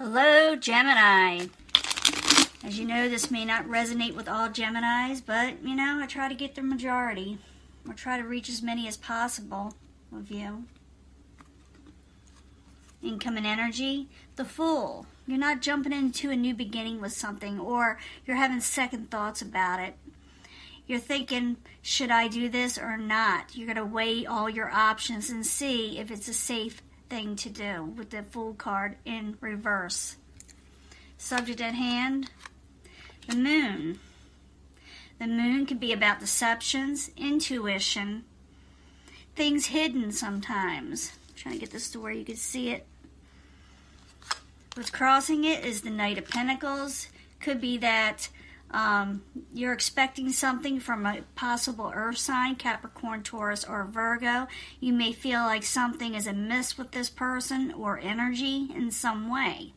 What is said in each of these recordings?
Hello, Gemini. As you know, this may not resonate with all Geminis, but, I try to get the majority. Or try to reach as many as possible of you. Incoming energy, the Fool. You're not jumping into a new beginning with something, or you're having second thoughts about it. You're thinking, should I do this or not? You're going to weigh all your options and see if it's a safe thing to do with the Fool card in reverse. Subject at hand, the Moon. The Moon can be about deceptions, intuition, things hidden sometimes. I'm trying to get this to where you can see it. What's crossing it is the Knight of Pentacles. Could be that you're expecting something from a possible earth sign, Capricorn, Taurus, or Virgo. You may feel like something is amiss with this person or energy in some way.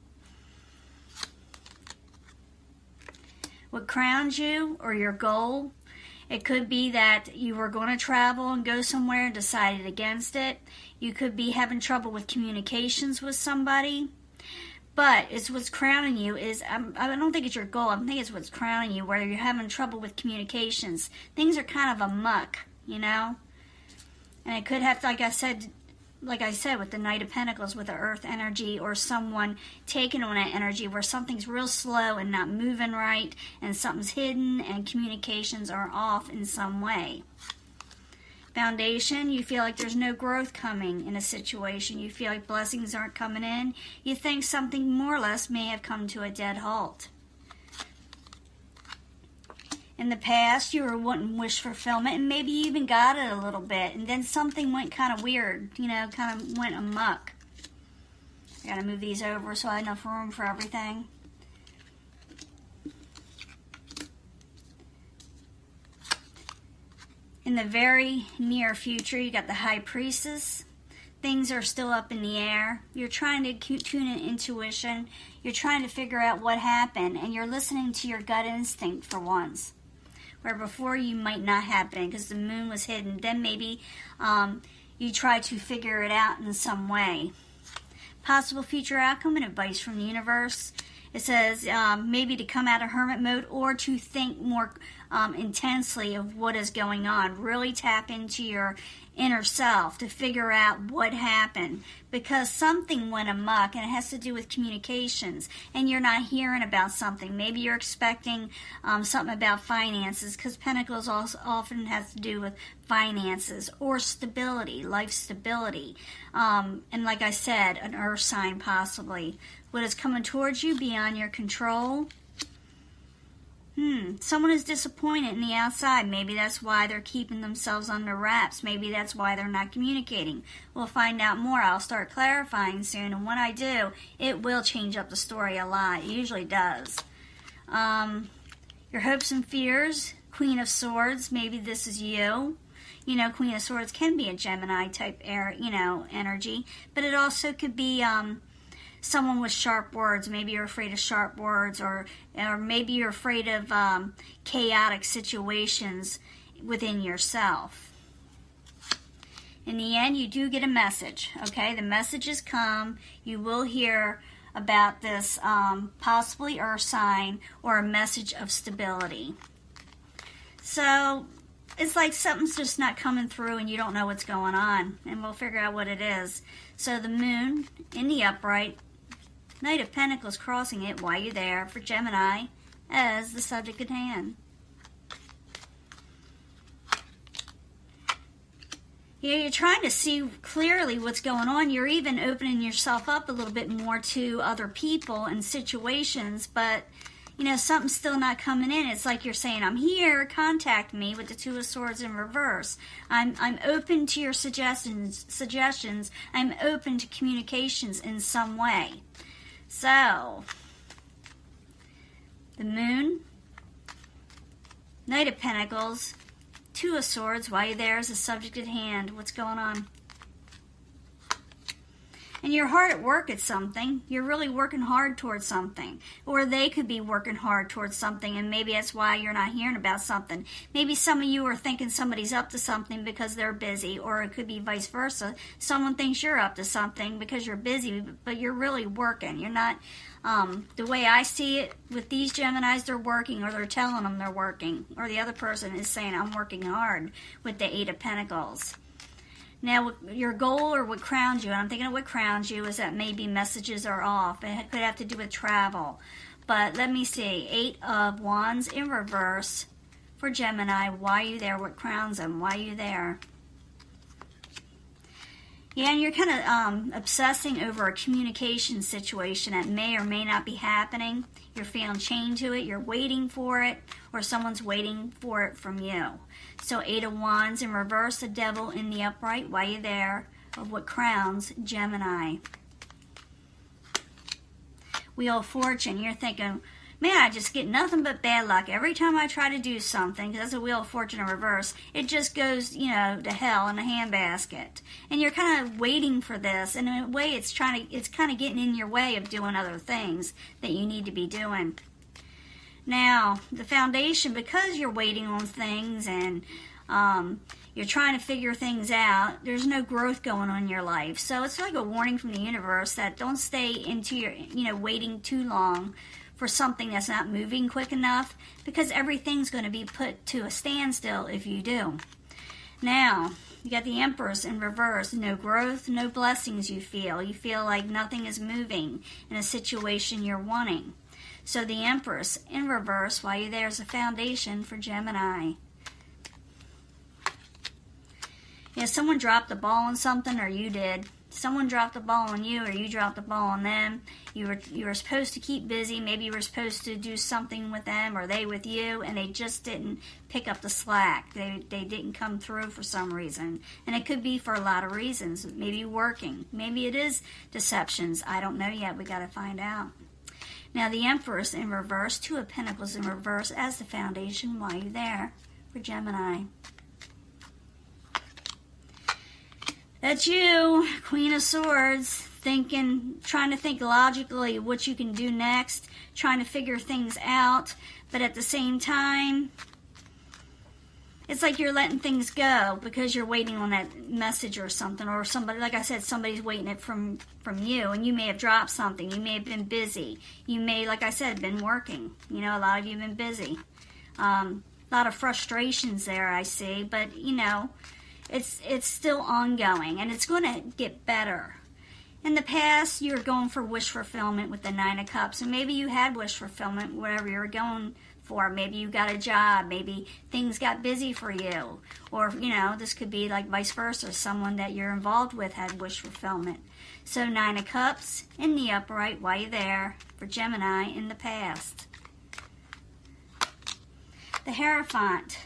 What crowns you or your goal, it could be that you were going to travel and go somewhere and decided against it. You could be having trouble with communications with somebody. But it's what's crowning you is, I don't think it's your goal, I think it's what's crowning you, where you're having trouble with communications. Things are kind of a muck, And it could have, like I said, with the Knight of Pentacles, with the earth energy, or someone taking on that energy where something's real slow and not moving right, and something's hidden, and communications are off in some way. Foundation, you feel like there's no growth coming in a situation. You feel like blessings aren't coming in. You think something more or less may have come to a dead halt. In the past, you were wanting wish fulfillment, and maybe you even got it a little bit, and then something went kind of weird, kind of went amok. I gotta move these over so I have enough room for everything. In the very near future, you got the High Priestess. Things are still up in the air. You're trying to tune in intuition. You're trying to figure out what happened, and you're listening to your gut instinct for once. Where before you might not have been because the Moon was hidden. Then maybe you try to figure it out in some way. Possible future outcome and advice from the universe. It says maybe to come out of hermit mode or to think more intensely of what is going on. Really tap into your inner self to figure out what happened, because something went amok, and it has to do with communications, and you're not hearing about something. Maybe you're expecting something about finances, because Pentacles also often has to do with finances or stability, life stability. And like I said, an earth sign possibly. What is coming towards you beyond your control? Someone is disappointed in the outside. Maybe that's why they're keeping themselves under wraps. Maybe that's why they're not communicating. We'll find out more. I'll start clarifying soon, and when I do, it will change up the story a lot. It usually does. Your hopes and fears, Queen of Swords, maybe this is you. Queen of Swords can be a Gemini type energy, but it also could be someone with sharp words. Maybe you're afraid of sharp words, or maybe you're afraid of chaotic situations within yourself. In the end, you do get a message, okay? The messages come. You will hear about this possibly earth sign or a message of stability. So it's like something's just not coming through and you don't know what's going on, and we'll figure out what it is. So the Moon in the upright, Knight of Pentacles crossing it while you're there for Gemini as the subject at hand. You're trying to see clearly what's going on. You're even opening yourself up a little bit more to other people and situations, but something's still not coming in. It's like you're saying, I'm here, contact me, with the Two of Swords in reverse. I'm open to your suggestions. I'm open to communications in some way. So, the Moon, Knight of Pentacles, Two of Swords, while you're there as a subject at hand. What's going on? And you're hard at work at something. You're really working hard towards something. Or they could be working hard towards something, and maybe that's why you're not hearing about something. Maybe some of you are thinking somebody's up to something because they're busy, or it could be vice versa. Someone thinks you're up to something because you're busy, but you're really working. You're not, the way I see it with these Geminis, they're working, or they're telling them they're working. Or the other person is saying, I'm working hard, with the Eight of Pentacles. Now, your goal or what crowns you, and I'm thinking of what crowns you, is that maybe messages are off. It could have to do with travel. But let me see. Eight of Wands in reverse for Gemini. Why are you there? What crowns them? Why are you there? Yeah, and you're kind of obsessing over a communication situation that may or may not be happening. You're feeling chained to it. You're waiting for it, or someone's waiting for it from you. So Eight of Wands in reverse, the Devil in the upright. Why are you there? Of what crowns Gemini. Wheel of Fortune. You're thinking, man, I just get nothing but bad luck. Every time I try to do something, because that's a Wheel of Fortune in reverse, it just goes, to hell in a handbasket. And you're kind of waiting for this. And in a way, it's kind of getting in your way of doing other things that you need to be doing. Now, the foundation, because you're waiting on things and you're trying to figure things out, there's no growth going on in your life. So it's like a warning from the universe that don't stay into your, waiting too long for something that's not moving quick enough, because everything's going to be put to a standstill if you do. Now, you got the Empress in reverse. No growth, no blessings you feel. You feel like nothing is moving in a situation you're wanting. So the Empress in reverse, while you're there, is a foundation for Gemini. Someone dropped the ball on something, or you did. Someone dropped the ball on you, or you dropped the ball on them. You were supposed to keep busy. Maybe you were supposed to do something with them, or they with you, and they just didn't pick up the slack. They didn't come through for some reason. And it could be for a lot of reasons. Maybe working. Maybe it is deceptions. I don't know yet. We got to find out. Now, the Empress in reverse, Two of Pentacles in reverse as the foundation. Why are you there for Gemini? That's you, Queen of Swords, trying to think logically what you can do next, trying to figure things out, but at the same time, it's like you're letting things go because you're waiting on that message or something, or somebody, like I said, somebody's waiting it from you, and you may have dropped something. You may have been busy. You may, like I said, been working. A lot of you have been busy. A lot of frustrations there, I see, but, it's still ongoing, and it's going to get better. In the past, you were going for wish fulfillment with the Nine of Cups, and maybe you had wish fulfillment, whatever you were going for. Maybe you got a job. Maybe things got busy for you. Or, this could be like vice versa. Someone that you're involved with had wish fulfillment. So Nine of Cups in the upright, why you there for Gemini in the past. The Hierophant.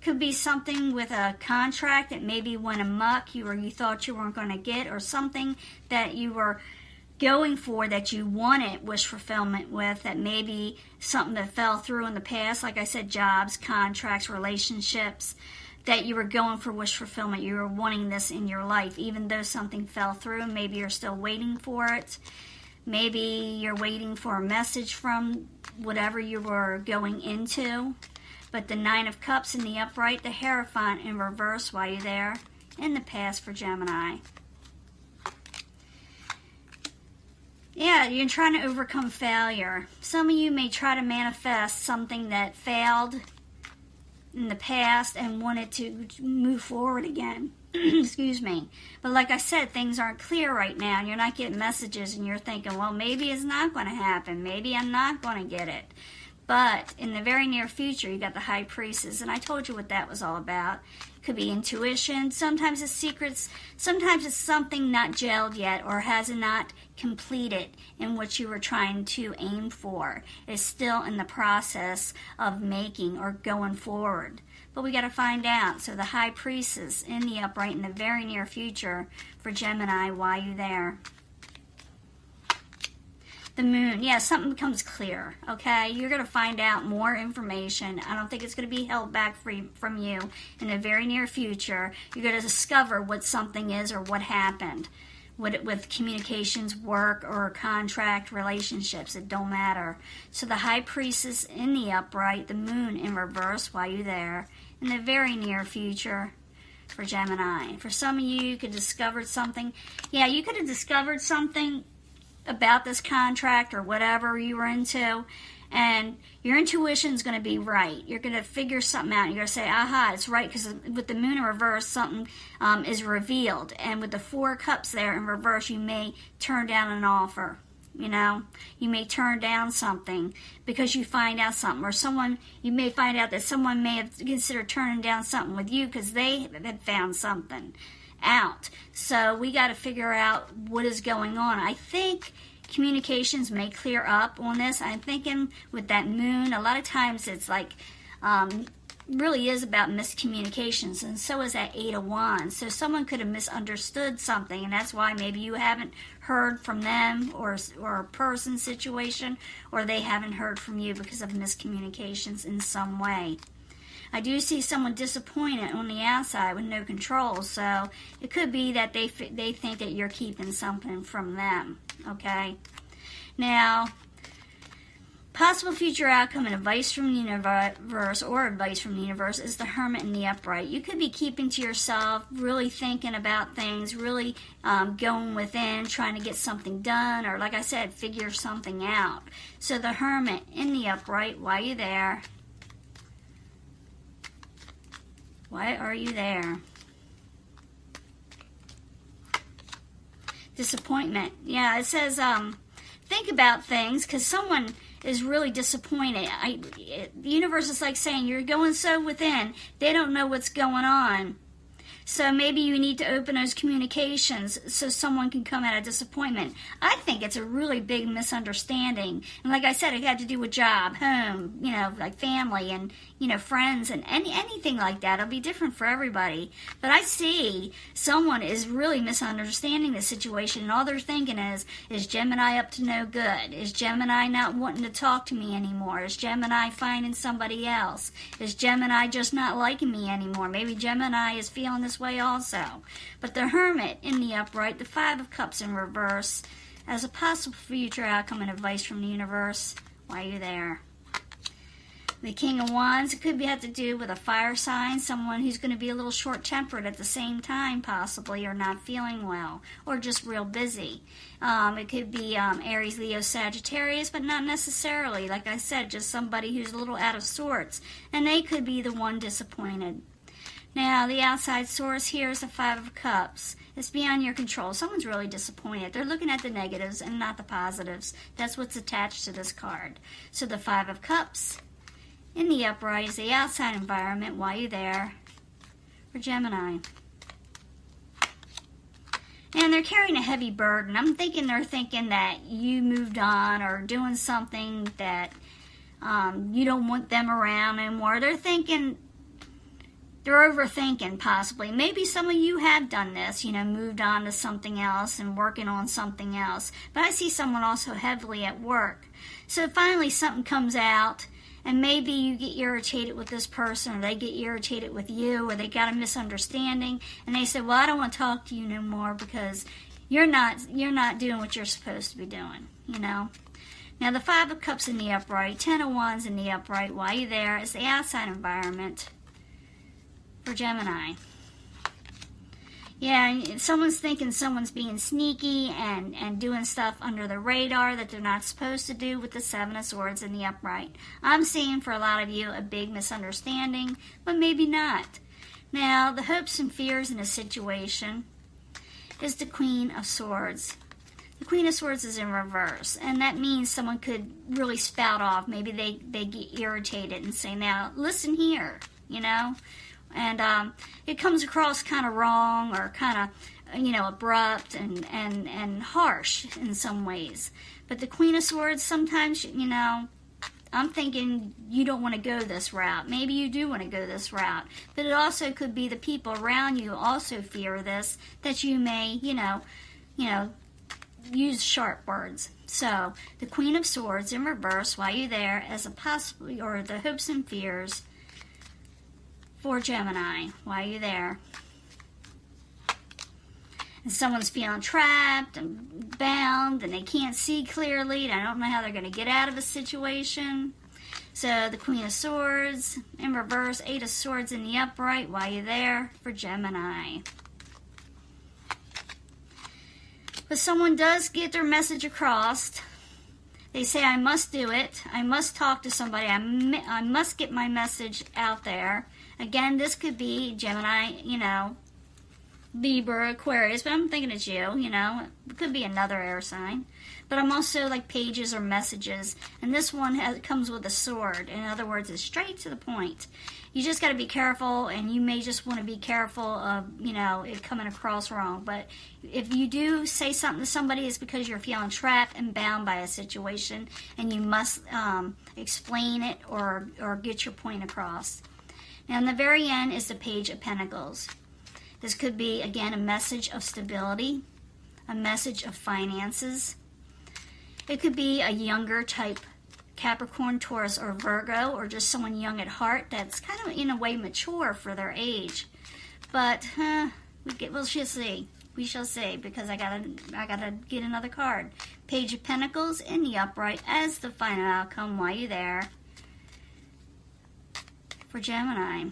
Could be something with a contract that maybe went amok, you thought you weren't going to get, or something that you were going for that you wanted wish fulfillment with, that maybe something that fell through in the past, like I said, jobs, contracts, relationships, that you were going for wish fulfillment. You were wanting this in your life, even though something fell through. Maybe you're still waiting for it. Maybe you're waiting for a message from whatever you were going into. But the Nine of Cups in the upright, the Hierophant in reverse, while you're there, in the past for Gemini. Yeah, you're trying to overcome failure. Some of you may try to manifest something that failed in the past and wanted to move forward again. Excuse me. But like I said, things aren't clear right now. You're not getting messages, and you're thinking, well, maybe it's not going to happen. Maybe I'm not going to get it. But in the very near future, you got the High Priestess, and I told you what that was all about. It could be intuition. Sometimes it's secrets. Sometimes it's something not gelled yet or has not completed in what you were trying to aim for. It's still in the process of making or going forward. But we got to find out. So the High Priestess in the upright in the very near future for Gemini. Why are you there? The Moon, yeah, something becomes clear, okay? You're going to find out more information. I don't think it's going to be held back from you in the very near future. You're going to discover what something is or what happened with communications, work, or contract relationships. It don't matter. So the High Priestess in the upright, the Moon in reverse while you're there, in the very near future for Gemini. For some of you could have discovered something. Yeah, you could have discovered something about this contract or whatever you were into, and your intuition is going to be right. You're going to figure something out. You're going to say, aha, it's right, because with the Moon in reverse, something is revealed. And with the Four Cups there in reverse, you may turn down an offer. You know, you may turn down something because you find out something, or you may find out that someone may have considered turning down something with you because they had found something out. So we got to figure out what is going on. I think communications may clear up on this. I'm thinking with that Moon, a lot of times it's like really is about miscommunications, and so is that Eight of Wands. So someone could have misunderstood something, and that's why maybe you haven't heard from them, or a person situation, or they haven't heard from you because of miscommunications in some way. I do see someone disappointed on the outside with no control, so it could be that they think that you're keeping something from them, okay? Now, possible future outcome and advice from the universe, or advice from the universe, is the Hermit in the upright. You could be keeping to yourself, really thinking about things, really going within, trying to get something done, or like I said, figure something out. So the Hermit in the upright, why are you there? Why are you there? Disappointment. Yeah, it says think about things, because someone is really disappointed. The universe is like saying you're going so within, they don't know what's going on. So maybe you need to open those communications so someone can come out of disappointment. I think it's a really big misunderstanding. And like I said, it had to do with job, home, like family and, friends and anything like that. It'll be different for everybody. But I see someone is really misunderstanding the situation, and all they're thinking is Gemini up to no good? Is Gemini not wanting to talk to me anymore? Is Gemini finding somebody else? Is Gemini just not liking me anymore? Maybe Gemini is feeling this way also. But the Hermit in the upright, the Five of Cups in reverse, as a possible future outcome and advice from the universe, why are you there? The King of Wands, it could have to do with a fire sign, someone who's going to be a little short-tempered at the same time, possibly, or not feeling well, or just real busy. It could be Aries, Leo, Sagittarius, but not necessarily. Like I said, just somebody who's a little out of sorts, and they could be the one disappointed. Now, the outside source here is the Five of Cups. It's beyond your control. Someone's really disappointed. They're looking at the negatives and not the positives. That's what's attached to this card. So the Five of Cups in the upright is the outside environment. Why are you there? For Gemini. And they're carrying a heavy burden. I'm thinking they're thinking that you moved on, or doing something that you don't want them around anymore. They're overthinking, possibly. Maybe some of you have done this, moved on to something else and working on something else. But I see someone also heavily at work. So finally something comes out, and maybe you get irritated with this person, or they get irritated with you, or they got a misunderstanding, and they say, well, I don't want to talk to you no more because you're not doing what you're supposed to be doing, Now, the Five of Cups in the upright, Ten of Wands in the upright, why are you there? It's the outside environment for Gemini. Yeah, someone's thinking someone's being sneaky and doing stuff under the radar that they're not supposed to do with the Seven of Swords in the upright. I'm seeing for a lot of you a big misunderstanding, but maybe not. Now, the hopes and fears in a situation is the Queen of Swords. The Queen of Swords is in reverse, and that means someone could really spout off. Maybe they get irritated and say, now, listen here, And it comes across kind of wrong, or kind of, abrupt and harsh in some ways. But the Queen of Swords, sometimes, I'm thinking you don't want to go this route. Maybe you do want to go this route. But it also could be the people around you also fear this, that you may, use sharp words. So, the Queen of Swords in reverse, while you're there, as a possible, or the hopes and fears for Gemini, why are you there? and someone's feeling trapped and bound and they can't see clearly. I don't know how they're going to get out of a situation. So the Queen of Swords in reverse, Eight of Swords in the upright. While you're there for Gemini. But someone does get their message across. They say, I must do it. I must talk to somebody. I must get my message out there. Again, this could be Gemini, Libra, Aquarius, but I'm thinking it's you, It could be another air sign. But I'm also like pages or messages. And this one comes with a sword. In other words, it's straight to the point. You just got to be careful, and you may just want to be careful of, it coming across wrong. But if you do say something to somebody, it's because you're feeling trapped and bound by a situation, and you must explain it or get your point across. Now, in the very end is the Page of Pentacles. This could be, again, a message of stability, a message of finances. It could be a younger type Capricorn, Taurus, or Virgo, or just someone young at heart that's kind of, in a way, mature for their age. But, we shall see. We shall see, because I gotta get another card. Page of Pentacles in the upright as the final outcome while you're there for Gemini.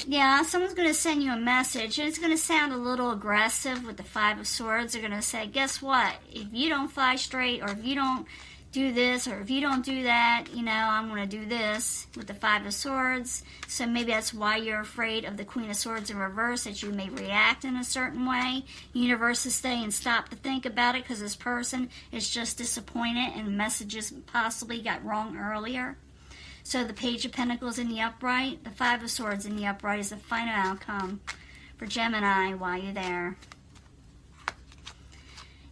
Yeah, someone's going to send you a message, and it's going to sound a little aggressive with the Five of Swords. They're going to say, guess what? If you don't fly straight, or if you don't do this, or if you don't do that, I'm going to do this with the Five of Swords. So maybe that's why you're afraid of the Queen of Swords in reverse, that you may react in a certain way. Universe is saying stop to think about it, because this person is just disappointed and messages possibly got wrong earlier. So the Page of Pentacles in the upright, the Five of Swords in the upright is the final outcome for Gemini while you're there.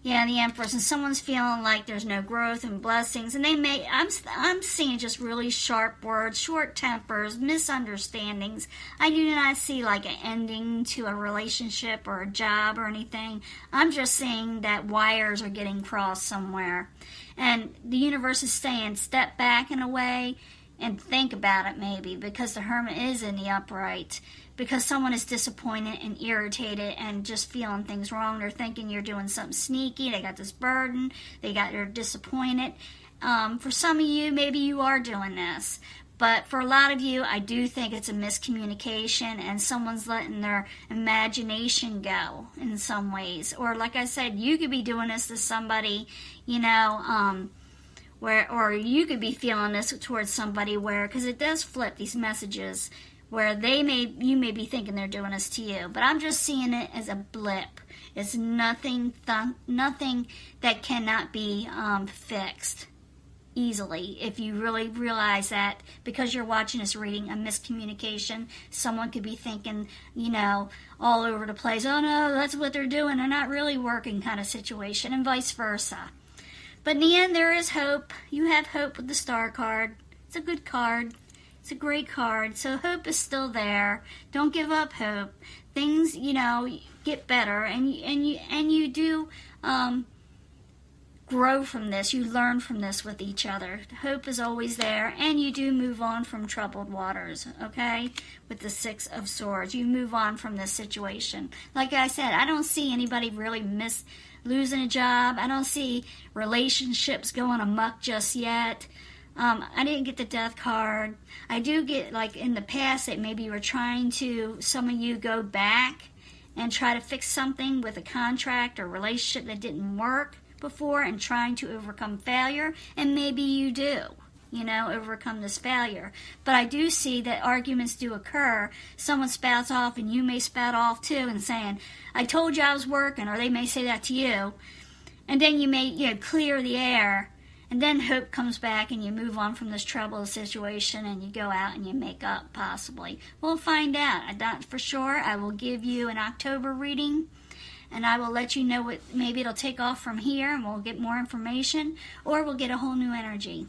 Yeah, the Empress, and someone's feeling like there's no growth and blessings, and I'm seeing just really sharp words, short tempers, misunderstandings. I do not see like an ending to a relationship or a job or anything. I'm just seeing that wires are getting crossed somewhere. And the universe is saying step back in a way and think about it maybe, because the Hermit is in the upright, because someone is disappointed and irritated and just feeling things wrong. They're thinking you're doing something sneaky. They got this burden. They're disappointed. For some of you, maybe you are doing this. But for a lot of you, I do think it's a miscommunication, and someone's letting their imagination go in some ways. Or like I said, you could be doing this to somebody, or you could be feeling this towards somebody because it does flip these messages where you may be thinking they're doing this to you. But I'm just seeing it as a blip. It's nothing that cannot be fixed easily. If you really realize that, because you're watching this reading, a miscommunication, someone could be thinking, all over the place, oh no, that's what they're doing, they're not really working kind of situation, and vice versa. But in the end, there is hope. You have hope with the Star card. It's a good card. It's a great card. So hope is still there. Don't give up hope. Things, get better, and you do grow from this. You learn from this with each other. Hope is always there, and you do move on from troubled waters, okay? With the Six of Swords, you move on from this situation. Like I said, I don't see anybody really losing a job. I don't see relationships going amok just yet. I didn't get the Death card. I do get, like in the past, that maybe you were trying to, some of you, go back and try to fix something with a contract or relationship that didn't work before, and trying to overcome failure, and maybe you do, overcome this failure. But I do see that arguments do occur. Someone spouts off, and you may spout off too, and saying, I told you I was working, or they may say that to you. And then you may, clear the air, and then hope comes back, and you move on from this troubled situation, and you go out and you make up, possibly. We'll find out. I don't for sure. I will give you an October reading, and I will let you know what, maybe it'll take off from here, and we'll get more information, or we'll get a whole new energy.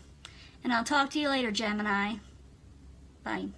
And I'll talk to you later, Gemini. Bye.